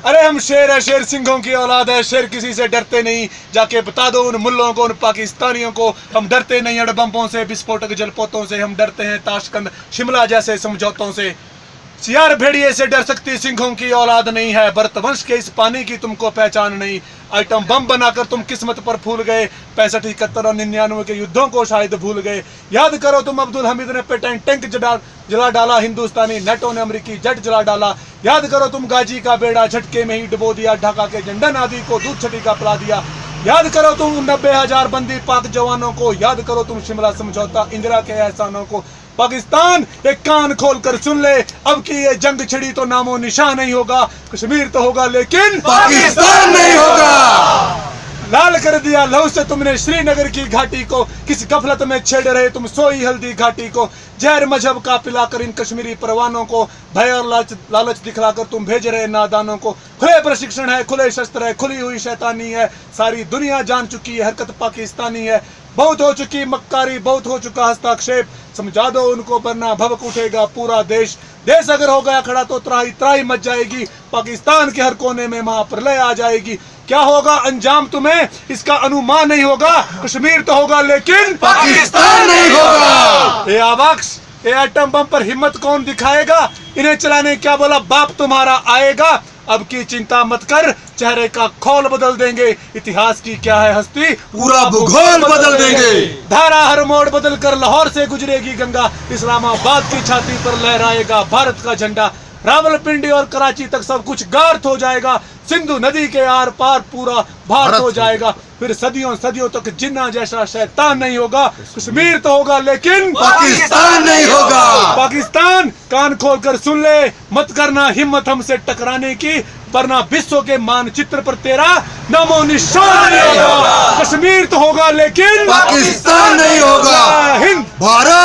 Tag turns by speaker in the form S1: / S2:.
S1: अरे हम शेर है, शेर सिंहों की औलाद है, शेर किसी से डरते नहीं। जाके बता दो उन मुल्लों को, उन पाकिस्तानियों को, हम डरते नहीं अड़बम्पों से, विस्फोटक जलपोतों से, हम डरते हैं ताशकंद शिमला जैसे समझौतों से। सियार भेड़िए से डर सकती सिंहों की औलाद नहीं है, भरतवंश के इस पानी की तुमको पहचान नहीं। आइटम बम बनाकर तुम किस्मत पर फूल गए, 65, 71 और 99 के युद्धों को शायद भूल गए। याद करो तुम अब्दुल हमीद ने पेटेंट टैंक जला डाला, हिंदुस्तानी नेटो ने अमेरिकी जेट जला डाला। याद करो तुम गाजी का बेड़ा झटके में ही डुबो दिया, ढाका के झंडा नादी को दूध छटी का पिला दिया। याद करो तुम 90,000 बंदी पाक जवानों को, याद करो तुम शिमला समझौता, इंदिरा के एहसानों को। पाकिस्तान एक कान खोलकर सुन ले, अब की ये जंग छिड़ी तो नामो निशान नहीं होगा। कश्मीर तो होगा लेकिन
S2: पाकिस्तान नहीं होगा।
S1: लाल कर दिया लहू से तुमने श्रीनगर की घाटी को, किस गफलत में छेड़ रहे तुम सोई हल्दी घाटी को। जहर मजहब का पिलाकर इन कश्मीरी परवानों को, भय और लालच दिखलाकर तुम भेज रहे नादानों को। खुले प्रशिक्षण है, खुले शस्त्र है, खुली हुई शैतानी है, सारी दुनिया जान चुकी है हरकत पाकिस्तानी है। बहुत हो चुकी मक्कारी, बहुत हो चुका हस्तक्षेप, समझा दो उनको वरना भवक उठेगा पूरा देश। देश अगर हो गया खड़ा तो त्राही त्राही मच जाएगी, पाकिस्तान के हर कोने में महाप्रलय आ जाएगी। क्या होगा अंजाम तुम्हें इसका अनुमान नहीं होगा, कश्मीर तो होगा लेकिन
S2: पाकिस्तान नहीं होगा।
S1: ये आवाक्स, ये एटम बम पर हिम्मत कौन दिखाएगा, इन्हें चलाने क्या बोला बाप तुम्हारा आएगा। अब की चिंता मत कर, चेहरे का खोल बदल देंगे, इतिहास की क्या है हस्ती,
S2: पूरा भूगोल बदल देंगे।
S1: धारा हर मोड़ बदल कर लाहौर से गुजरेगी गंगा, इस्लामाबाद की छाती पर लहराएगा भारत का झंडा। रावलपिंडी और कराची तक सब कुछ गार्थ हो जाएगा, सिंधु नदी के आर पार पूरा भारत हो जाएगा। फिर सदियों सदियों तक जिन्ना जैसा शैतान नहीं होगा, कश्मीर तो होगा लेकिन
S2: पाकिस्तान नहीं होगा।
S1: पाकिस्तान कान खोलकर सुन ले, मत करना हिम्मत हमसे टकराने की, वरना विश्व के मानचित्र पर तेरा नामो निशान नहीं होगा। कश्मीर तो होगा लेकिन
S2: पाकिस्तान नहीं होगा।
S1: हिंद
S2: भारत